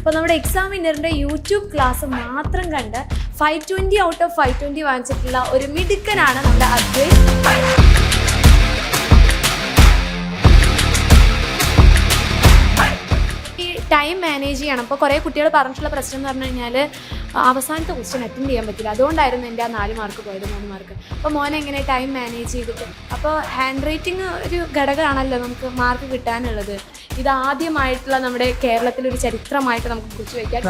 അപ്പോൾ നമ്മുടെ എക്സാമിനറിൻ്റെ YouTube class മാത്രം കണ്ട് 520 ഔട്ട് ഓഫ് 520 വാങ്ങിച്ചിട്ടുള്ള ഒരു മിടുക്കനാണ് നമ്മുടെ അദ്വൈത്. ഈ ടൈം മാനേജ് ചെയ്യണം. അപ്പോൾ കുറേ കുട്ടികൾ പറഞ്ഞിട്ടുള്ള പ്രശ്നം എന്ന് പറഞ്ഞു കഴിഞ്ഞാൽ അവസാനത്തെ ക്വസ്റ്റ്യൻ അറ്റൻഡ് ചെയ്യാൻ പറ്റില്ല. അതുകൊണ്ടായിരുന്നു എൻ്റെ ആ 4 മാർക്ക് പോയത്, 3 മാർക്ക്. അപ്പോൾ മോനെ എങ്ങനെ ടൈം മാനേജ് ചെയ്തിട്ട്, അപ്പോൾ ഹാൻഡ് റൈറ്റിംഗ് ഒരു ഘടകമാണല്ലോ നമുക്ക് മാർക്ക് കിട്ടാനുള്ളത്. ഇതാദ്യമായിട്ടുള്ള നമ്മുടെ കേരളത്തിലൊരു ചരിത്രമായിട്ട് നമുക്ക് കുറിച്ച് വയ്ക്കാം.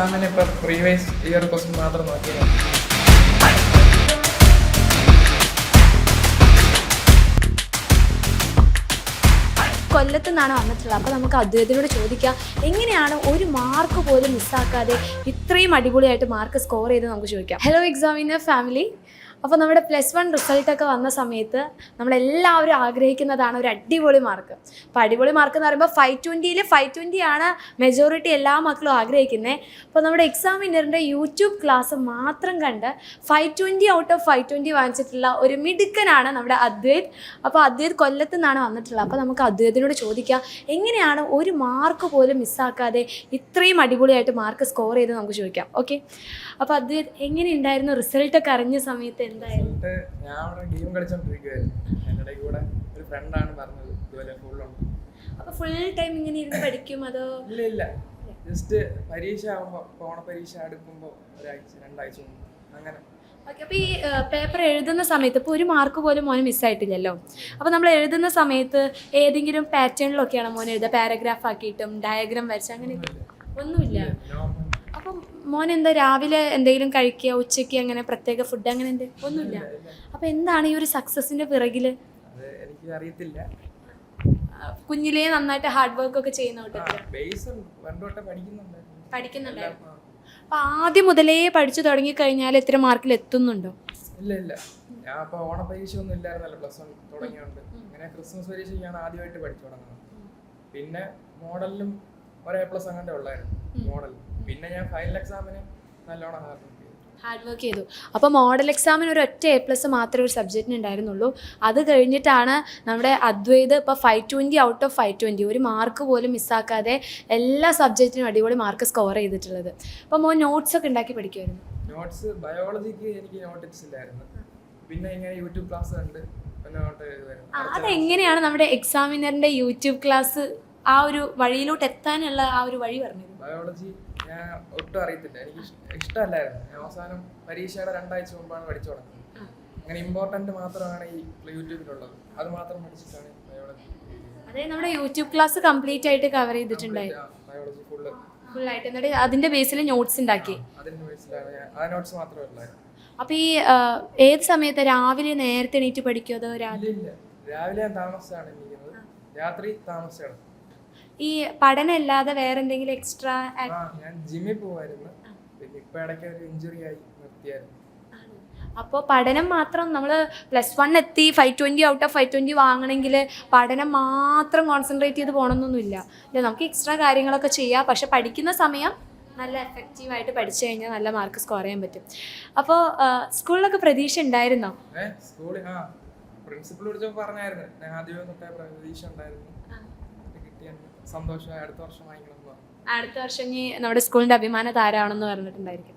കൊല്ലത്തു നിന്നാണ് വന്നിട്ടുള്ളത്. അപ്പോൾ നമുക്ക് അദ്ദേഹത്തിനോട് ചോദിക്കാം, എങ്ങനെയാണ് ഒരു മാർക്ക് പോലും മിസ്സാക്കാതെ ഇത്രയും അടിപൊളിയായിട്ട് മാർക്ക് സ്കോർ ചെയ്ത് നമുക്ക് ചോദിക്കാം. Hello examiner family. അപ്പോൾ നമ്മുടെ +1 റിസൾട്ടൊക്കെ വന്ന സമയത്ത് നമ്മളെല്ലാവരും ആഗ്രഹിക്കുന്നതാണ് ഒരു അടിപൊളി മാർക്ക്. അപ്പോൾ അടിപൊളി മാർക്ക് എന്ന് പറയുമ്പോൾ 520-ൽ 520 ആണ് മെജോറിറ്റി എല്ലാ മക്കളും ആഗ്രഹിക്കുന്നത്. അപ്പോൾ നമ്മുടെ എക്സാമിനറിൻ്റെ യൂട്യൂബ് ക്ലാസ് മാത്രം കണ്ട് 520 ഔട്ട് ഓഫ് 520 വാങ്ങിച്ചിട്ടുള്ള ഒരു മിടുക്കനാണ് നമ്മുടെ അദ്വൈത്. അപ്പോൾ അദ്വൈത് കൊല്ലത്തു നിന്നാണ് വന്നിട്ടുള്ളത്. അപ്പോൾ നമുക്ക് അദ്വൈതിനോട് ചോദിക്കാം, എങ്ങനെയാണ് ഒരു മാർക്ക് പോലും മിസ്സാക്കാതെ ഇത്രയും അടിപൊളിയായിട്ട് മാർക്ക് സ്കോർ ചെയ്ത് നമുക്ക് ചോദിക്കാം. ഓക്കെ, അപ്പോൾ അദ്വൈത് എങ്ങനെയുണ്ടായിരുന്നു റിസൾട്ടൊക്കെ അറിഞ്ഞ സമയത്ത്? ഞാൻ അവിടെ ഗെയിം കളിച്ചോണ്ടിരിക്കുവായിരുന്നു. എൻ്റെ കൂടെ ഒരു ഫ്രണ്ടാണ് പറഞ്ഞത് ഇതുപോലെ ഫുള്ളുണ്ട്. അപ്പൊ ഫുൾ ടൈം ഇങ്ങനെ ഇരുന്ന് പഠിക്കും അതോ? ഇല്ല, ജസ്റ്റ് പരീക്ഷ ആകുമ്പോൾ, ഓണ പരീക്ഷ അടുക്കുമ്പോൾ ഒരാഴ്ച 2 ആഴ്ച മുമ്പ് അങ്ങനെ. ഓക്കെ, അപ്പോൾ ഈ പേപ്പർ എഴുതുന്ന സമയത്ത് ഇപ്പോൾ ഒരു മാർക്ക് പോലും മോന് മിസ്സായിട്ടില്ലല്ലോ. അപ്പോൾ നമ്മൾ എഴുതുന്ന സമയത്ത് ഏതെങ്കിലും പാറ്റേണിലൊക്കെയാണ് മോൻ എഴുതുക? പാരഗ്രാഫ് ആക്കിയിട്ടും ഡയഗ്രാം വരച്ച് അങ്ങനെയൊക്കെ ഒന്നുമില്ല. അപ്പം മോൻ എന്താ രാവിലെ എന്തെങ്കിലും കഴിക്കുക, ഉച്ചയ്ക്ക് അങ്ങനെ പ്രത്യേക ഫുഡ് അങ്ങനെ ഒന്നുമില്ല? അപ്പോൾ എന്താണ് ഈ ഒരു സക്സസിന്റെ പിറകിൽ? എനിക്ക് അറിയത്തില്ല. കുഞ്ഞിലേ നന്നായിട്ട് ഹാർഡ് വർക്ക് ഒക്കെ ചെയ്യുന്നുണ്ടായിരുന്നു. അപ്പൊ ആദ്യം മുതലേ പഠിച്ചു തുടങ്ങി കഴിഞ്ഞാൽ എത്ര മാർക്കിൽ എത്തുന്നുണ്ടോ? ഇല്ല, ഞാൻ ഇപ്പൊ ഓണ പരീക്ഷ ഒന്നും ഇല്ലായിരുന്നല്ലോ, +1 തുടങ്ങിയോണ്ട്. ഇങ്ങനെ ക്രിസ്മസ് പരീക്ഷയ്ക്കാണ് ആദ്യമായിട്ട് പഠിച്ചു തുടങ്ങുന്നത്. പിന്നെ മോഡലിലും +1 അങ്ങോട്ടേ ഉള്ളായിരുന്നു മോഡൽ. പിന്നെ ഞാൻ ഫൈനൽ എക്സാമിന് നല്ലോണം ഹാർഡ് വർക്ക് ചെയ്തു. അപ്പോൾ മോഡൽ എക്സാമിന് ഒരു ഒറ്റ A+ മാത്രമേ ഒരു സബ്ജക്റ്റിന് ഉണ്ടായിരുന്നുള്ളൂ. അത് കഴിഞ്ഞിട്ടാണ് നമ്മുടെ അദ്വൈത് ഇപ്പോൾ 520 ഔട്ട് ഓഫ് 520 ഒരു മാർക്ക് പോലും മിസ്സാക്കാതെ എല്ലാ സബ്ജക്റ്റിനും അടിപൊളി മാർക്ക് സ്കോർ ചെയ്തിട്ടുള്ളത്. അപ്പോൾ മോൻ നോട്ട്സ് ഒക്കെ ഉണ്ടാക്കി പഠിക്കുമായിരുന്നു? നോട്ട്സ് ബയോളജിക്ക് എനിക്ക് നോട്ട്സ് ഇല്ലായിരുന്നു. പിന്നെ ഇങ്ങനെ യൂട്യൂബ് ക്ലാസ് കണ്ട് നോട്ട് എഴുതുമായിരുന്നു. അതെങ്ങനെയാണ് നമ്മുടെ എക്സാമിനറിൻ്റെ യൂട്യൂബ് ക്ലാസ് ആ ഒരു വഴിയിലോട്ട് എത്താനുള്ള ആ ഒരു വഴി പറഞ്ഞത്? ബയോളജി ഞാൻ ഒട്ടും അറിയത്തില്ല, എനിക്ക് ഇഷ്ടമല്ലായിരുന്നു. ഞാൻ അവസാനം പരീക്ഷയുടെ 2 ആഴ്ച മുമ്പാണ് പഠിച്ചു തുടങ്ങുന്നത്. അങ്ങനെ ഇമ്പോർട്ടൻ്റ് മാത്രമാണ് ഈ യൂട്യൂബിലുള്ളത്, അത് മാത്രം പഠിച്ചിട്ടാണ് ബയോളജി. അതെ, നമ്മുടെ യൂട്യൂബ് ക്ലാസ് കംപ്ലീറ്റ് ആയിട്ട് കവർ ചെയ്തിട്ടുണ്ടായി ബയോളജി ഫുള്ളായിട്ട്. എന്നിട്ട് അതിൻ്റെ ബേസിൽ നോട്ട്സ് ഉണ്ടാക്കി? അതിൻ്റെ ബേസിലാണ് ആ നോട്ട്സ് മാത്രമേ ഉള്ളായിരുന്നു. അപ്പോൾ ഈ ഏത് സമയത്ത്, രാവിലെ നേരത്തെ എണീറ്റ് പഠിക്കുമോ അതോ രാവിലെ? രാവിലെ ഞാൻ താമസിച്ചാണ് എണീക്കുന്നത്, രാത്രി താമസിച്ചാണ്. ഈ പഠനം അല്ലാതെ വേറെ എന്തെങ്കിലും എക്സ്ട്രാ? ഞാൻ ജിമ്മിൽ പോവായിരുന്നു, പിന്നെ ഇപ്പൊ ഇടയ്ക്ക് ഒരു ഇഞ്ചുറി ആയി നിർത്തിയായിരുന്നു. അപ്പോൾ പഠനം മാത്രം നമ്മൾ +1 എത്തി 520 ഔട്ട് ഓഫ് 520 വാങ്ങണമെങ്കിൽ പഠനം മാത്രം കോൺസെൻട്രേറ്റ് ചെയ്ത് പോകണമെന്നൊന്നുമില്ല അല്ലേ? നമുക്ക് എക്സ്ട്രാ കാര്യങ്ങളൊക്കെ ചെയ്യാം. പക്ഷെ പഠിക്കുന്ന സമയം നല്ല എഫക്റ്റീവായിട്ട് പഠിച്ചു കഴിഞ്ഞാൽ നല്ല മാർക്ക് സ്കോർ ചെയ്യാൻ പറ്റും. അപ്പോൾ സ്കൂളിലൊക്കെ പ്രതീക്ഷ ഉണ്ടായിരുന്നോ? സ്കൂളിൽ പ്രിൻസിപ്പൾ വിളിച്ചപ്പോൾ പറഞ്ഞായിരുന്നു, ഞാൻ ആദ്യമേ തൊട്ടേ പ്രതീക്ഷ ഉണ്ടായിരുന്നു. സന്തോഷമായി, അടുത്ത വർഷം വാങ്ങിക്കണം. അടുത്ത വർഷം ഇനി നമ്മുടെ സ്കൂളിൻ്റെ അഭിമാന താരമാണെന്ന് പറഞ്ഞിട്ടുണ്ടായിരിക്കും.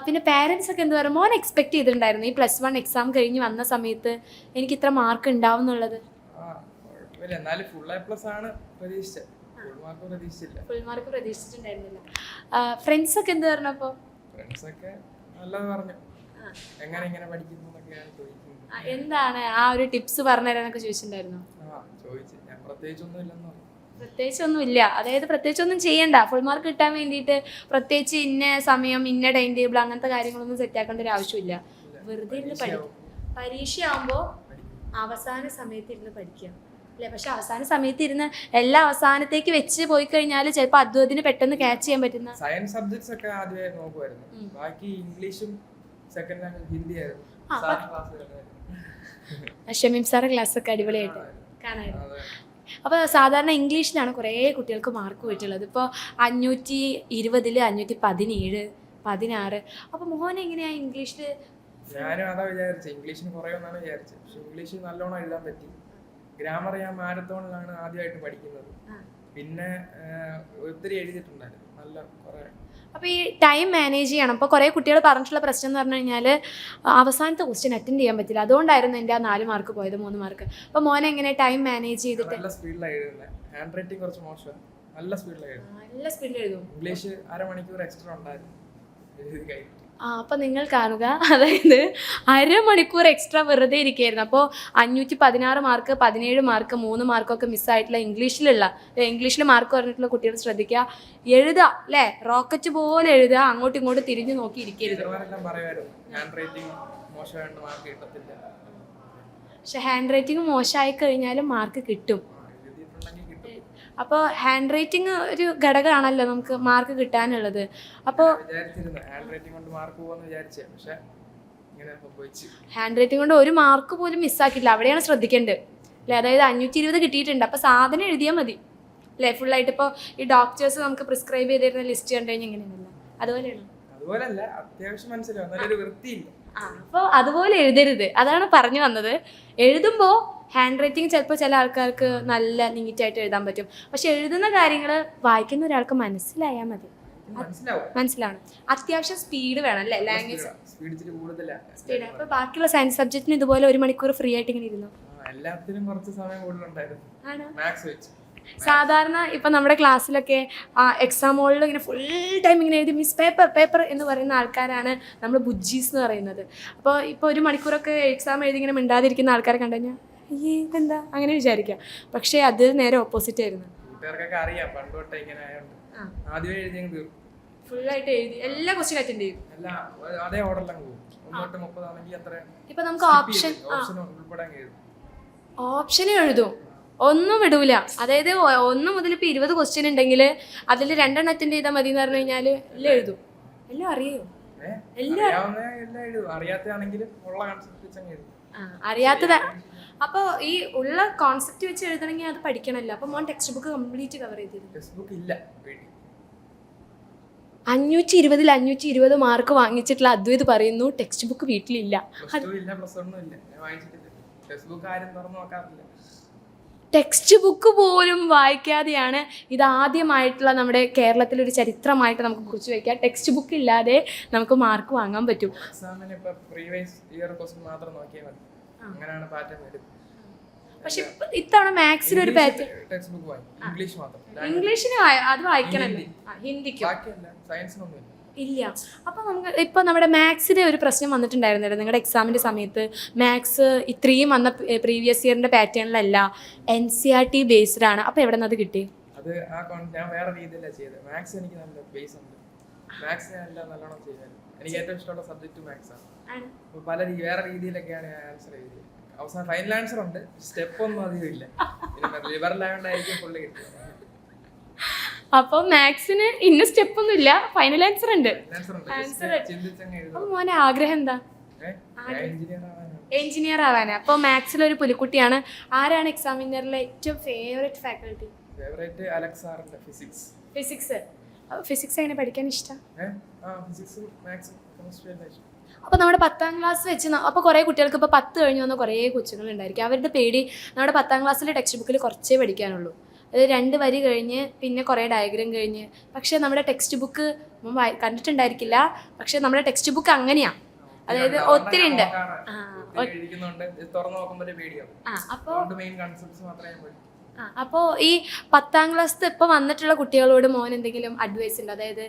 പിന്നെ പാരൻസ് ഒക്കെ എന്ത് പറയുക, മോൻ എക്സ്പെക്ട് ചെയ്തിട്ടുണ്ടായിരുന്നു ഈ +1 എക്സാം കഴിഞ്ഞ് വന്ന സമയത്ത് എനിക്ക് ഇത്ര മാർക്ക് ഉണ്ടാവും എന്നുള്ളത്? Full mark പ്രതീക്ഷിച്ചിട്ടുണ്ടായിരുന്നില്ല. ഫ്രണ്ട്സ് ഒക്കെ എന്ത് പറഞ്ഞു? അപ്പോൾ എന്താണ് ആ ഒരു ടിപ്സ് പറഞ്ഞു തരാനൊക്കെ ചോദിച്ചിട്ടുണ്ടായിരുന്നു? പ്രത്യേകിച്ചൊന്നുമില്ല, അതായത് പ്രത്യേകിച്ചൊന്നും ചെയ്യണ്ട. ഫുൾ മാർക്ക് കിട്ടാൻ വേണ്ടിയിട്ട് പ്രത്യേകിച്ച് ഇന്ന സമയം, ഇന്ന ടൈം ടേബിൾ, അങ്ങനത്തെ കാര്യങ്ങളൊന്നും സെറ്റ് ആക്കേണ്ട ഒരു ആവശ്യമില്ല. വെറുതെ ഇരുന്ന് പഠിക്കും. പരീക്ഷ ആകുമ്പോൾ അവസാന സമയത്ത് ഇരുന്ന് പഠിക്കുക അല്ലേ? പക്ഷെ അവസാന സമയത്ത് ഇരുന്ന് എല്ലാം അവസാനത്തേക്ക് വെച്ച് പോയി കഴിഞ്ഞാൽ ചിലപ്പോൾ അദ്വൈതിന് പെട്ടെന്ന് ക്യാച്ച് ചെയ്യാൻ പറ്റുന്ന സയൻസ് സബ്ജക്ട്സ് ഒക്കെ ആദ്യമേ നോക്കുമായിരുന്നു. ബാക്കി ഇംഗ്ലീഷും സെക്കൻഡ് ലാംഗ്വേജ് ഹിന്ദി ആയിരുന്നു. ഷമീം സാറെ ക്ലാസ്സൊക്കെ അടിപൊളിയായിട്ട് കാണാമായിരുന്നു. അപ്പോൾ സാധാരണ ഇംഗ്ലീഷിലാണ് കുറേ കുട്ടികൾക്ക് മാർക്ക് പോയിട്ടുള്ളത്. ഇപ്പോൾ 520-ൽ 517, 16. അപ്പോൾ മോഹൻ എങ്ങനെയാണ് ഇംഗ്ലീഷിൽ? ഞാനും അതാ വിചാരിച്ചത്, ഇംഗ്ലീഷിന് കുറയുമെന്നാണ് വിചാരിച്ചത്. പക്ഷെ ഇംഗ്ലീഷ് നല്ലോണം എഴുതാൻ പറ്റി. ഗ്രാമർ ഞാൻ മാരത്തോണിലാണ് ആദ്യമായിട്ട് പഠിക്കുന്നത്. പിന്നെ ഒത്തിരി എഴുതിയിട്ടുണ്ടായിരുന്നു നല്ല കുറേ. അപ്പോൾ ഈ ടൈം മാനേജ് ചെയ്യണം. അപ്പോൾ കുറേ കുട്ടികൾ പറഞ്ഞിട്ടുള്ള പ്രശ്നം എന്ന് പറഞ്ഞു കഴിഞ്ഞാൽ അവസാനത്തെ ക്വസ്റ്റ്യൻ അറ്റൻഡ് ചെയ്യാൻ പറ്റില്ല. അതുകൊണ്ടായിരുന്നു എൻ്റെ ആ 4 മാർക്ക് പോയത്, 3 മാർക്ക്. അപ്പോൾ മോനെ എങ്ങനെ ടൈം മാനേജ് ചെയ്തിട്ട്? നല്ല സ്പീഡിലാണ് എഴുതുന്നത്. ഹാൻഡ് റൈറ്റിംഗ് കുറച്ച് മോശമാണ്. നല്ല സ്പീഡിലാണ് എഴുതുന്നത്. നല്ല സ്പീഡിൽ എഴുതും. ഇംഗ്ലീഷ് അരമണിക്കൂർ എക്സ്ട്രാ ഉണ്ടായിരുന്നു എഴുതി കഴിഞ്ഞു. അപ്പോൾ നിങ്ങൾ കാണുക, അതായത് അരമണിക്കൂർ എക്സ്ട്രാ വെറുതെ ഇരിക്കുകയായിരുന്നു. അപ്പോൾ 516 മാർക്ക്, 17 മാർക്ക്, 3 മാർക്കൊക്കെ മിസ്സായിട്ടുള്ള ഇംഗ്ലീഷിൽ മാർക്ക് പറഞ്ഞിട്ടുള്ള കുട്ടികൾ ശ്രദ്ധിക്കുക. എഴുതുക അല്ലേ, റോക്കറ്റ് പോലെ എഴുതുക, അങ്ങോട്ടും ഇങ്ങോട്ടും തിരിഞ്ഞു നോക്കി ഇരിക്കരുത്. പക്ഷെ ഹാൻഡ് റൈറ്റിംഗ് മോശമായി കഴിഞ്ഞാലും മാർക്ക് കിട്ടും. അപ്പോൾ ഹാൻഡ് റൈറ്റിംഗ് ഒരു ഘടകമാണല്ലോ നമുക്ക് മാർക്ക് കിട്ടാനുള്ളത്. അപ്പോൾ ഹാൻഡ് റൈറ്റിംഗ് കൊണ്ട് ഒരു മാർക്ക് പോലും മിസ്സാക്കിയില്ല. അവിടെയാണ് ശ്രദ്ധിക്കേണ്ടത് അല്ലേ. അതായത് 520 കിട്ടിയിട്ടുണ്ട്. അപ്പോൾ സാധനം എഴുതിയാൽ മതി അല്ലേ, ഫുള്ളായിട്ട്. ഇപ്പോൾ ഈ ഡോക്ടേഴ്സ് നമുക്ക് പ്രിസ്ക്രൈബ് ചെയ്തിരുന്ന ലിസ്റ്റ് കണ്ടു കഴിഞ്ഞാൽ എങ്ങനെയാണല്ലോ അതുപോലെയാണ്. അപ്പോൾ അതുപോലെ എഴുതരുത്, അതാണ് പറഞ്ഞു വന്നത്. എഴുതുമ്പോൾ ഹാൻഡ് റൈറ്റിംഗ് ചിലപ്പോൾ ചില ആൾക്കാർക്ക് നല്ല നീറ്റായിട്ട് എഴുതാൻ പറ്റും. പക്ഷെ എഴുതുന്ന കാര്യങ്ങൾ വായിക്കുന്ന ഒരാൾക്ക് മനസ്സിലായാൽ മതി. മനസ്സിലാവണം. അത്യാവശ്യം സ്പീഡ് വേണം അല്ലേ, ലാംഗ്വേജ് സ്പീഡ്. അപ്പോൾ ബാക്കിയുള്ള സയൻസ് സബ്ജക്റ്റിന് ഇതുപോലെ 1 മണിക്കൂർ ഫ്രീ ആയിട്ട് ഇങ്ങനെ ഇരുന്നു. സാധാരണ ഇപ്പം നമ്മുടെ ക്ലാസ്സിലൊക്കെ എക്സാം ഹോളിൽ ഇങ്ങനെ ഫുൾ ടൈം ഇങ്ങനെ എഴുതി മിസ് പേപ്പർ എന്ന് പറയുന്ന ആൾക്കാരാണ് നമ്മൾ ബുജ്ജീസ് എന്ന് പറയുന്നത്. അപ്പോൾ ഇപ്പോൾ 1 മണിക്കൂറൊക്കെ എക്സാം എഴുതി ഇങ്ങനെ മിണ്ടാതിരിക്കുന്ന ആൾക്കാരെ കണ്ടു കഴിഞ്ഞാൽ ഈ എന്താ അങ്ങനെ വിചാരിക്കാം. പക്ഷേ അത് നേരെ ഓപ്പോസിറ്റ് ആയിരുന്നു. ഫുള്ളായിട്ട് എഴുതി എല്ലാ ക്വസ്റ്റ്യൻ അറ്റൻഡ് ചെയ്യും. ഇപ്പൊ നമുക്ക് ഓപ്ഷൻ എഴുതും, ഒന്നും വിടൂല. അതായത് 1 മുതൽ ഇപ്പോൾ 20 ക്വസ്റ്റ്യൻ ഉണ്ടെങ്കിൽ അതിൽ 2 അറ്റൻഡ് ചെയ്താൽ മതി എന്ന് പറഞ്ഞു കഴിഞ്ഞാൽ എല്ലാം എഴുതും. എല്ലാം അറിയോ? അറിയാത്തത്. അപ്പോൾ ഈ ഉള്ള കോൺസെപ്റ്റ് വെച്ച് എഴുതണമെങ്കിൽ അത് പഠിക്കണമല്ലോ. അപ്പോൾ മോൻ ടെക്സ്റ്റ് ബുക്ക് കംപ്ലീറ്റ് കവർ ചെയ്തിരുന്നു. 520-ൽ 520 മാർക്ക് വാങ്ങിച്ചിട്ടുള്ള അദ്വൈത് പറയുന്നു ടെക്സ്റ്റ് ബുക്ക് വീട്ടിലില്ല. ടെക്സ്റ്റ് ബുക്ക് പോലും വായിക്കാതെയാണ് ഇതാദ്യമായിട്ടുള്ള നമ്മുടെ കേരളത്തിലൊരു ചരിത്രമായിട്ട് നമുക്ക് കുറിച്ച് വയ്ക്കാം. ടെക്സ്റ്റ് ബുക്ക് ഇല്ലാതെ നമുക്ക് മാർക്ക് വാങ്ങാൻ പറ്റും. പക്ഷെ ഇത്തവണ മാത്സിന് ഒരു പാറ്റേൺ, ഇംഗ്ലീഷിന് അത് വായിക്കണല്ലോ, ഹിന്ദിക്കും ഇല്ല. അപ്പോൾ നമുക്ക് ഇപ്പോൾ നമ്മുടെ മാത്സിൻ്റെ ഒരു പ്രശ്നം വന്നിട്ടുണ്ടായിരുന്നല്ലോ നിങ്ങളുടെ എക്സാമിൻ്റെ സമയത്ത്. മാത്സ് ഇത്രയും വന്ന പ്രീവിയസ് ഇയറിൻ്റെ പാറ്റേണിലല്ല, NCERT ബേസ്ഡ് ആണ്. അപ്പോൾ എവിടെ നിന്ന് അത് കിട്ടി? അത് ഞാൻ വേറെ രീതിയിലാണ് ചെയ്തത്. മാത്സ് എനിക്ക് നല്ല ബേസ് ഉണ്ട്. മാത്സ് ഞാൻ നല്ലോണം ചെയ്തത്. എനിക്ക് ഏറ്റവും ഇഷ്ടമുള്ള സബ്ജക്റ്റ് മാത്സ് ആണ്. അപ്പോൾ വേറെ രീതിയിലൊക്കെയാണ് ഞാൻ ആൻസർ ചെയ്തത്. അവസാനം ഫൈനൽ ആൻസർ ഉണ്ട്, സ്റ്റെപ്പ് ഒന്നും അധികം ഇല്ല. ലിബറലായോണ്ടായിരിക്കും ഫുള്ള് കിട്ടിയത്. അപ്പോൾ മാത്സിന് ഇന്ന സ്റ്റെപ്പ് ഒന്നും ഇല്ല, ഫൈനൽ ആൻസർ ഉണ്ട്. അപ്പോൾ മോനെ ആഗ്രഹം എന്താ? എഞ്ചിനീയർ ആവാനാ. അപ്പോൾ മാത്സിലൊരു പുലിക്കുട്ടിയാണ്. ആരാണ് എക്സാമിനറിലെ ഏറ്റവും ഫേവറേറ്റ് ഫാക്കൽറ്റി? ഫിസിക്സ് എങ്ങനെ പഠിക്കാൻ ഇഷ്ടം? അപ്പോൾ നമ്മുടെ 10ാം ക്ലാസ് വെച്ച് അപ്പോൾ കുറേ കുട്ടികൾക്ക് ഇപ്പോൾ 10 കഴിഞ്ഞ് വന്ന കുറേ കൊച്ചുങ്ങളുണ്ടായിരിക്കും. അവരുടെ പേടി നമ്മുടെ 10ാം ക്ലാസ്സിലെ ടെക്സ്റ്റ് ബുക്കിൽ കുറച്ചേ പഠിക്കാനുള്ളൂ. അത് 2 വരി കഴിഞ്ഞ് പിന്നെ കുറേ ഡയഗ്രാം കഴിഞ്ഞ്. പക്ഷേ നമ്മുടെ ടെക്സ്റ്റ് ബുക്ക് കണ്ടിട്ടുണ്ടായിരിക്കില്ല, പക്ഷേ നമ്മുടെ ടെക്സ്റ്റ് ബുക്ക് അങ്ങനെയാണ്. അതായത് ഒത്തിരി ഉണ്ട്. അപ്പോൾ ഈ 10ാം ക്ലാസ്സിൽ ഇപ്പോൾ വന്നിട്ടുള്ള കുട്ടികളോട് മോൻ എന്തെങ്കിലും അഡ്വൈസ് ഉണ്ട്? അതായത്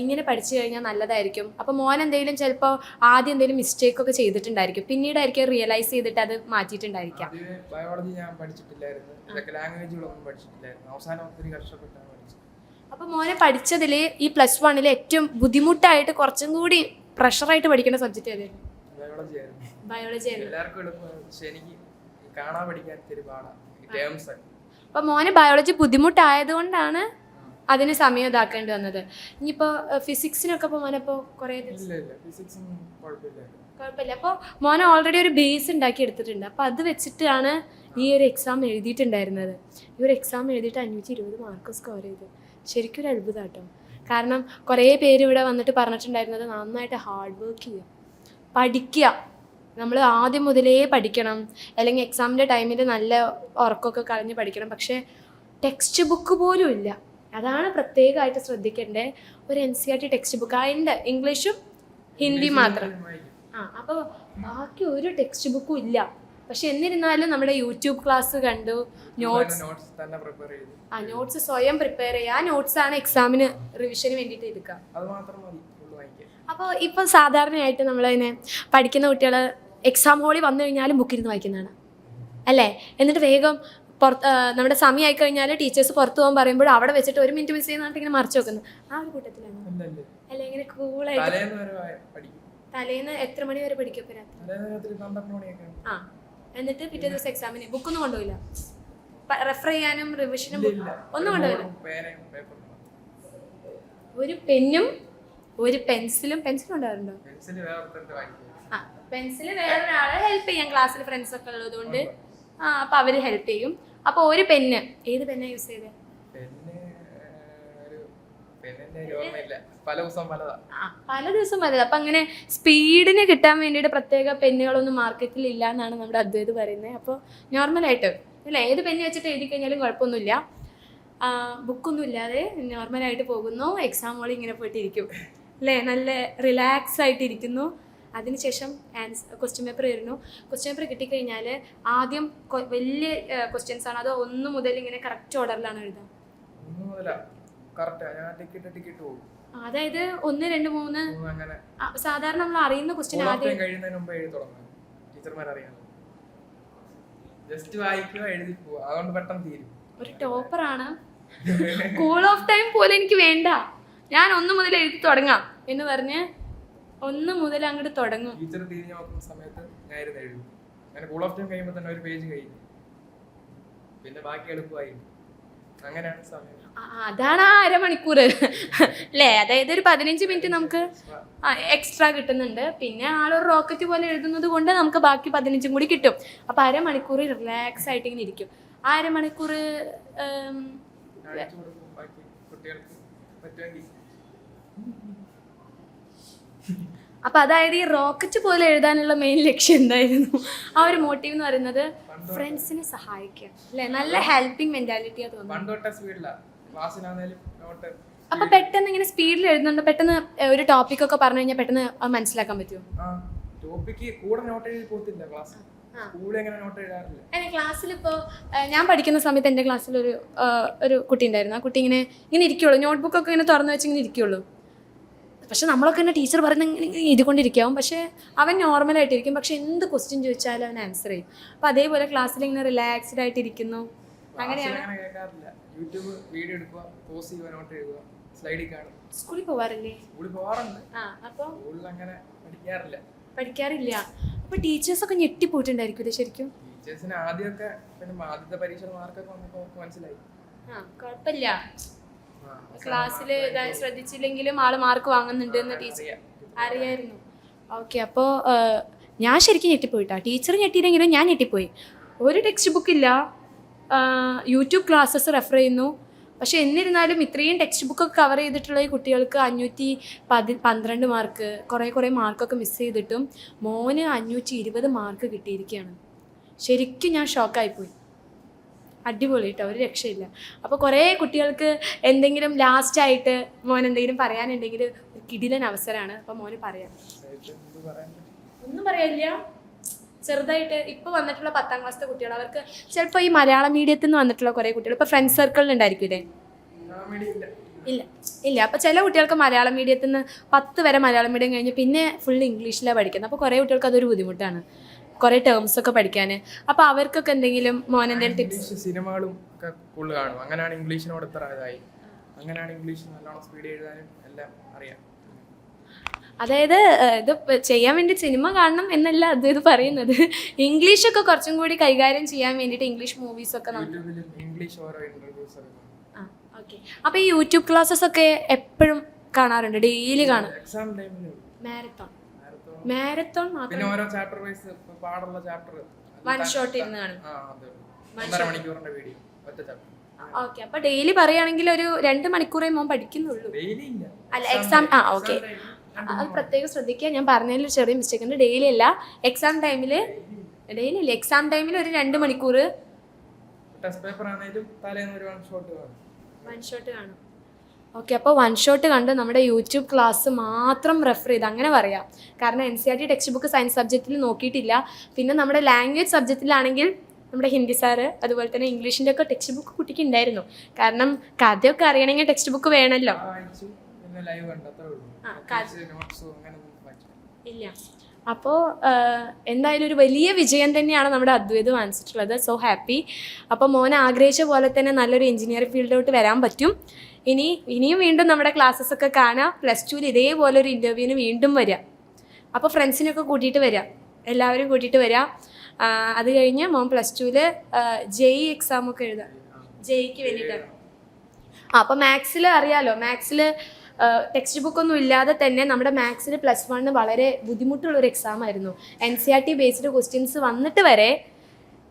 ഇങ്ങനെ പഠിച്ചു കഴിഞ്ഞാൽ നല്ലതായിരിക്കും. അപ്പോൾ മോൻ എന്തെങ്കിലും ചിലപ്പോൾ ആദ്യം എന്തെങ്കിലും മിസ്റ്റേക്ക് ഒക്കെ ചെയ്തിട്ടുണ്ടായിരിക്കും, പിന്നീടായിരിക്കും റിയലൈസ് ചെയ്തിട്ട് അത് മാറ്റിയിട്ടുണ്ടായിരിക്കാം. ബയോളജി ഞാൻ പഠിച്ചിട്ടില്ലായിരുന്നു, ലാംഗ്വേജുകളൊന്നും പഠിച്ചിട്ടില്ലായിരുന്നു. അവസാനം ഒത്തിരി കഷ്ടപ്പെട്ടാണ് പഠിച്ചത്. അപ്പോൾ മോനെ പഠിച്ചതിൽ ഈ +1 ഏറ്റവും ബുദ്ധിമുട്ടായിട്ട് കുറച്ചും കൂടി പ്രഷറായിട്ട് പഠിക്കേണ്ട സബ്ജക്റ്റ് ഏതായിരുന്നു? ബയോളജി ആയിരുന്നു. എല്ലാവർക്കും എളുപ്പമാണ്, പക്ഷെ എനിക്ക് കാണാൻ പഠിക്കാൻ ഇത്തിരി പാടാണ് ഈ ടേംസ്. അപ്പോൾ മോനെ ബയോളജി ബുദ്ധിമുട്ടായതുകൊണ്ടാണ് അതിന് സമയം ഇതാക്കേണ്ടി വന്നത്. ഇനിയിപ്പോൾ ഫിസിക്സിനൊക്കെ ഇപ്പോൾ മോനപ്പോൾ കുറേ കുഴപ്പമില്ല. അപ്പോൾ മോനെ ഓൾറെഡി ഒരു ബേസ് ഉണ്ടാക്കി എടുത്തിട്ടുണ്ട്. അപ്പോൾ അത് വെച്ചിട്ടാണ് ഈ ഒരു എക്സാം എഴുതിയിട്ടുണ്ടായിരുന്നത്. ഈ ഒരു എക്സാം എഴുതിയിട്ട് 520 മാർക്ക് സ്കോർ ചെയ്ത് ശരിക്കും ഒരു അത്ഭുതം കേട്ടോ. കാരണം കുറേ പേര് ഇവിടെ വന്നിട്ട് പറഞ്ഞിട്ടുണ്ടായിരുന്നത് നന്നായിട്ട് ഹാർഡ് വർക്ക് ചെയ്യുക, പഠിക്കുക. നമ്മൾ ആദ്യം മുതലേ പഠിക്കണം, അല്ലെങ്കിൽ എക്സാമിൻ്റെ ടൈമിൽ നല്ല ഉറക്കമൊക്കെ കളഞ്ഞ് പഠിക്കണം. പക്ഷേ ടെക്സ്റ്റ് ബുക്ക് പോലും ഇല്ല. അതാണ് പ്രത്യേകമായിട്ട് ശ്രദ്ധിക്കേണ്ടത്. ഒരു NCERT ടെക്സ്റ്റ് ബുക്ക് അതിൻ്റെ ഇംഗ്ലീഷും ഹിന്ദി മാത്രം. അപ്പോൾ ബാക്കി ഒരു ടെക്സ്റ്റ് ബുക്കും ഇല്ല. പക്ഷെ എന്നിരുന്നാലും നമ്മുടെ യൂട്യൂബ് ക്ലാസ് കണ്ടു, നോട്ട്സ് നോട്ട്സ് സ്വയം പ്രിപ്പയർ ചെയ്യുക. ആ നോട്ട്സാണ് എക്സാമിന് റിവിഷന് വേണ്ടിയിട്ട് എടുക്കുക. അപ്പോൾ ഇപ്പോൾ സാധാരണയായിട്ട് നമ്മളതിനെ പഠിക്കുന്ന കുട്ടികൾ എക്സാം ഹോളിൽ വന്നു കഴിഞ്ഞാലും ബുക്കിരുന്ന് വായിക്കുന്നതാണ് അല്ലേ. എന്നിട്ട് വേഗം നമ്മുടെ സമയമായി കഴിഞ്ഞാൽ ടീച്ചേഴ്സ് പുറത്ത് പോകാൻ പറയുമ്പോൾ അവിടെ വെച്ചിട്ട് 1 മിനിറ്റ് മിസ് ചെയ്യുന്നതായിട്ട് ഇങ്ങനെ മറിച്ച് വെക്കുന്നു. ആ ഒരു കൂട്ടത്തിലാണ് അല്ലെ? ഇങ്ങനെ കൂളായിട്ട് തലേന്ന് എത്ര മണി വരെ പഠിക്കും? ആ, എന്നിട്ട് പിറ്റേ ദിവസം എക്സാമിന് ബുക്കൊന്നും കൊണ്ടുപോയില്ല, റെഫർ ചെയ്യാനും റിവിഷനും ഒന്നും കൊണ്ടുപോയില്ല. ഒരു പെന്നും ഒരു പെൻസിലും ഉണ്ടാകാറുണ്ടോ? ആ, പെൻസിൽ വേറൊരാളെ ഹെൽപ്പ് ചെയ്യാൻ ക്ലാസ്സിൽ ഫ്രണ്ട്സ് ഒക്കെ ഉള്ളതുകൊണ്ട് അപ്പൊ അവര് ഹെൽപ്പ് ചെയ്യും. അപ്പൊ ഒരു പെന്ന്, ഏത് പെന്നാ യൂസ് ചെയ്തത്? പല ദിവസം പലത്. അപ്പൊ അങ്ങനെ സ്പീഡിന് കിട്ടാൻ വേണ്ടിയിട്ട് പ്രത്യേക പെന്നുകളൊന്നും മാർക്കറ്റിൽ ഇല്ല എന്നാണ് നമ്മുടെ അദ്വൈത് പറയുന്നത്. അപ്പോൾ നോർമലായിട്ട് അല്ലേ, ഏത് പെന്ന് വെച്ചിട്ട് എഴുതി കഴിഞ്ഞാലും കുഴപ്പമൊന്നുമില്ല. ബുക്കൊന്നും ഇല്ലാതെ നോർമലായിട്ട് പോകുന്നു. എക്സാം ഹോളിൽ ഇങ്ങനെ പോയിട്ടിരിക്കും അല്ലേ, നല്ല റിലാക്സ് ആയിട്ടിരിക്കുന്നു. അതിനുശേഷം ക്വസ്റ്റ്യൻ പേപ്പർ വരുന്നു. ക്വസ്റ്റ്യൻ പേപ്പർ കിട്ടിക്കഴിഞ്ഞാൽ ആദ്യം വലിയ ക്വസ്റ്റ്യൻസ് ആണ്, അത് 1 മുതൽ ഇങ്ങനെ കറക്റ്റ് ഓർഡറിലാണ് എഴുതാം. അതായത് 1, 2, 3 സാധാരണ നമ്മൾ അറിയുന്ന ക്വസ്റ്റ്യൻ ആദ്യം ഒരു ടോപ്പറാണ്. കൂൾ ഓഫ് ടൈം പോലെ എനിക്ക് വേണ്ട, ഞാൻ 1 മുതൽ എഴുതി തുടങ്ങാം എന്ന് പറഞ്ഞ് 1 മുതൽ അങ്ങോട്ട് തുടങ്ങും. അതാണ് ആ അരമണിക്കൂർ അല്ലേ. അതായത് ഒരു 15 മിനിറ്റ് നമുക്ക് എക്സ്ട്രാ കിട്ടുന്നുണ്ട്. പിന്നെ ആളൊരു റോക്കറ്റ് പോലെ എഴുതുന്നത് കൊണ്ട് നമുക്ക് ബാക്കി 15 കൂടി കിട്ടും. അപ്പൊ അരമണിക്കൂർ റിലാക്സ് ആയിട്ട് ഇങ്ങനെ ഇരിക്കും. ആ അരമണിക്കൂർ അപ്പൊ അതായത് ഈ റോക്കറ്റ് പോലെ എഴുതാനുള്ള മെയിൻ ലക്ഷ്യം എന്തായിരുന്നു? ആ ഒരു മോട്ടീവ് എന്ന് പറയുന്നത് ഫ്രണ്ട്സിനെ സഹായിക്കുക അല്ലെ, നല്ല ഹെൽപ്പിംഗ് മെന്റാലിറ്റിയാ തോന്നുന്നു. അപ്പൊ പെട്ടെന്ന് ഇങ്ങനെ സ്പീഡിൽ എഴുതുന്നുണ്ട്, പെട്ടെന്ന് ഒരു ടോപ്പിക് ഒക്കെ പറഞ്ഞു കഴിഞ്ഞാൽ പെട്ടെന്ന് അത് മനസ്സിലാക്കാൻ പറ്റുമോ? ക്ലാസ്സിൽ ഇപ്പോൾ ഞാൻ പഠിക്കുന്ന സമയത്ത് എൻ്റെ ക്ലാസ്സിൽ ഒരു കുട്ടി ഉണ്ടായിരുന്നു. ആ കുട്ടി ഇങ്ങനെ ഇരിക്കുള്ളൂ, നോട്ട്ബുക്കൊക്കെ ഇങ്ങനെ തുറന്നു വെച്ച് ഇങ്ങനെ ഇരിക്കുള്ളൂ. പക്ഷെ നമ്മളൊക്കെ തന്നെ ടീച്ചർ പറയുന്ന ഇങ്ങനെ എഴുതിക്കൊണ്ടിരിക്കാവും, പക്ഷെ അവൻ നോർമലായിട്ടിരിക്കും. പക്ഷെ എന്ത് ക്വസ്റ്റ്യൻ ചോദിച്ചാലും അവൻ ആൻസർ ചെയ്യും. അപ്പം അതേപോലെ ക്ലാസ്സിൽ ഇങ്ങനെ റിലാക്സ്ഡ് ആയിട്ടിരിക്കുന്നു. അങ്ങനെയാണ്. സ്കൂളിൽ പോവാറില്ലേ? അപ്പോൾ പഠിക്കാറില്ല. അപ്പൊ ടീച്ചേഴ്സൊക്കെ ഞെട്ടിപ്പോയിട്ടുണ്ടായിരിക്കും ശരിക്കും. കുഴപ്പമില്ല, ക്ലാസ്സിൽ ശ്രദ്ധിച്ചില്ലെങ്കിലും ആള് മാർക്ക് വാങ്ങുന്നുണ്ട് എന്ന് ടീച്ചർ അറിയായിരുന്നു. ഓക്കെ, അപ്പോൾ ഞാൻ ശരിക്കും ഞെട്ടിപ്പോയിട്ടാ. ടീച്ചർ ഞെട്ടിയില്ലെങ്കിലും ഞാൻ ഞെട്ടിപ്പോയി. ഒരു ടെക്സ്റ്റ് ബുക്കില്ല, യൂട്യൂബ് ക്ലാസ്സസ് റെഫർ ചെയ്യുന്നു. പക്ഷെ എന്നിരുന്നാലും ഇത്രയും ടെക്സ്റ്റ് ബുക്കൊക്കെ കവർ ചെയ്തിട്ടുള്ള ഈ കുട്ടികൾക്ക് 512 മാർക്ക്, കുറേ മാർക്കൊക്കെ മിസ് ചെയ്തിട്ടും മോന് 520 മാർക്ക് കിട്ടിയിരിക്കുകയാണ്. ശരിക്കും ഞാൻ ഷോക്കായിപ്പോയി. അടിപൊളി കേട്ടോ, ഒരു രക്ഷയില്ല. അപ്പോൾ കുറേ കുട്ടികൾക്ക് എന്തെങ്കിലും ലാസ്റ്റായിട്ട് മോൻ എന്തെങ്കിലും പറയാനുണ്ടെങ്കിൽ ഒരു കിടിലൻ അവസരമാണ്. അപ്പോൾ മോന് പറയാം. ഒന്നും പറയാനില്ല. ചെറുതായിട്ട് ഇപ്പോൾ വന്നിട്ടുള്ള 10ാം ക്ലാസ്സിലെ കുട്ടികൾ, അവർക്ക് ചിലപ്പോൾ ഈ മലയാളം മീഡിയത്തിൽ നിന്ന് വന്നിട്ടുള്ള കുറേ കുട്ടികൾ ഇപ്പോൾ ഫ്രണ്ട്സ് സർക്കിളിൽ ഉണ്ടായിരിക്കില്ലേ? ഇല്ല. അപ്പോൾ ചില കുട്ടികൾക്ക് മലയാളം മീഡിയത്തിൽ നിന്ന് 10 വരെ മലയാളം മീഡിയം കഴിഞ്ഞ് പിന്നെ ഫുൾ ഇംഗ്ലീഷിലാണ് പഠിക്കുന്നത്. അപ്പോൾ കുറേ കുട്ടികൾക്ക് അതൊരു ബുദ്ധിമുട്ടാണ്, കുറേ ടേംസ് ഒക്കെ പഠിക്കാൻ. അപ്പോൾ അവർക്കൊക്കെ എന്തെങ്കിലും മോൻ എന്തെങ്കിലും ടിപ്സ്? സിനിമകളും ഒക്കെ കൂടുതൽ കാണും, അങ്ങനെയാണ് ഇംഗ്ലീഷിനോട് ഇത്ര ഇതായി. അങ്ങനെയാണ് ഇംഗ്ലീഷ് നല്ലോണം സ്പീഡ് എഴുതാനും എല്ലാം അറിയാം. അതായത് ഇത് ചെയ്യാൻ വേണ്ടി സിനിമ കാണണം എന്നല്ല ഇത് പറയുന്നത്. ഇംഗ്ലീഷൊക്കെ കുറച്ചും കൂടി കൈകാര്യം ചെയ്യാൻ വേണ്ടിയിട്ട് ഇംഗ്ലീഷ് മൂവീസൊക്കെ ഓക്കെ. അപ്പോൾ ഈ യൂട്യൂബ് ക്ലാസ്സസ് ഒക്കെ എപ്പോഴും കാണാറുണ്ട്? ഡെയിലി കാണും? മാരത്തോൺ മാത്രം, വൺ ഷോട്ട് ഇരുന്ന് കാണും. ഓക്കെ, അപ്പോൾ ഡെയിലി പറയുകയാണെങ്കിൽ ഒരു 2 മണിക്കൂറേ മോൻ പഠിക്കുന്നുള്ളൂ അല്ല? എക്സാം ഓക്കെ, അത് പ്രത്യേകം ശ്രദ്ധിക്കുക. ഞാൻ പറഞ്ഞതിൽ ചെറിയ മിസ്റ്റേക്ക് ഉണ്ട്. ഡെയിലി അല്ല, എക്സാം ടൈമിൽ ഒരു 2 മണിക്കൂർ ടെസ്റ്റ് പേപ്പർ ആണെങ്കിലും തലേന്ന് ഒരു 1 ഷോട്ട് കാണും. 1 ഷോട്ട് കാണും. ഓക്കെ, അപ്പോൾ 1 ഷോട്ട് കണ്ട് നമ്മുടെ യൂട്യൂബ് ക്ലാസ് മാത്രം റെഫർ ചെയ്ത് അങ്ങനെ പറയാം. കാരണം NCERT ടെക്സ്റ്റ് ബുക്ക് സയൻസ് സബ്ജക്റ്റിൽ നോക്കിയിട്ടില്ല. പിന്നെ നമ്മുടെ ലാംഗ്വേജ് സബ്ജക്റ്റിലാണെങ്കിൽ നമ്മുടെ ഹിന്ദി സാറ് അതുപോലെ തന്നെ ഇംഗ്ലീഷിൻ്റെ ഒക്കെ ടെക്സ്റ്റ് ബുക്ക് കുട്ടിക്ക് ഉണ്ടായിരുന്നു. കാരണം കഥയൊക്കെ അറിയണമെങ്കിൽ ടെക്സ്റ്റ് ബുക്ക് വേണമല്ലോ. പിന്നെ ലൈവ് കണ്ടത്രേ ഉള്ളൂ. നോട്ട്സോ അങ്ങനെയൊന്നും വായിച്ചിട്ടില്ല. ഇല്ല. അപ്പോൾ എന്തായാലും ഒരു വലിയ വിജയം തന്നെയാണ് നമ്മുടെ അദ്വൈത് വാങ്ങിച്ചിട്ടുള്ളത്. So happy. അപ്പോൾ മോൻ ആഗ്രഹിച്ച പോലെ തന്നെ നല്ലൊരു എഞ്ചിനീയറിംഗ് ഫീൽഡിലോട്ട് വരാൻ പറ്റും. ഇനിയും വീണ്ടും നമ്മുടെ ക്ലാസ്സസ് ഒക്കെ കാണാം. +2 ഇതേപോലെ ഒരു ഇൻ്റർവ്യൂവിന് വീണ്ടും വരിക. അപ്പോൾ ഫ്രണ്ട്സിനൊക്കെ കൂട്ടിയിട്ട് വരിക, എല്ലാവരും കൂട്ടിയിട്ട് വരിക. അത് കഴിഞ്ഞ് മോൻ +2 JEE എക്സാമൊക്കെ എഴുതാം, JEEക്ക് വേണ്ടിയിട്ടാണ്. അപ്പോൾ മാത്സിൽ അറിയാലോ, മാത്സിൽ ടെക്സ്റ്റ് ബുക്കൊന്നും ഇല്ലാതെ തന്നെ നമ്മുടെ മാത്സിൽ +1 വളരെ ബുദ്ധിമുട്ടുള്ളൊരു എക്സാം ആയിരുന്നു. NCERT ബേസ്ഡ് ക്വസ്റ്റ്യൻസ് വന്നിട്ട് വരെ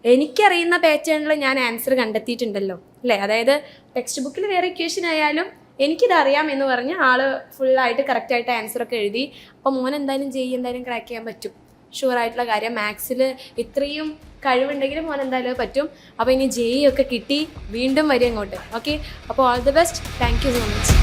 എനിക്കറിയുന്ന പാറ്റേണിൽ ഞാൻ ആൻസർ കണ്ടെത്തിയിട്ടുണ്ടല്ലോ അല്ലേ. അതായത് ടെക്സ്റ്റ് ബുക്കിൽ വേറെ ഇക്വേഷൻ ആയാലും എനിക്കിതറിയാം എന്ന് പറഞ്ഞ് ആള് ഫുള്ളായിട്ട് കറക്റ്റായിട്ട് ആൻസറൊക്കെ എഴുതി. അപ്പോൾ മോൻ എന്തായാലും എന്തായാലും ക്രാക്ക് ചെയ്യാൻ പറ്റും, ഷുവറായിട്ടുള്ള കാര്യം. മാത്സിൽ ഇത്രയും കഴിവുണ്ടെങ്കിലും മോൻ എന്തായാലും പറ്റും. അപ്പോൾ ഇനി JEE ഒക്കെ കിട്ടി വീണ്ടും വരും ഇങ്ങോട്ട്. ഓക്കെ, അപ്പോൾ all the best. Thank you so much.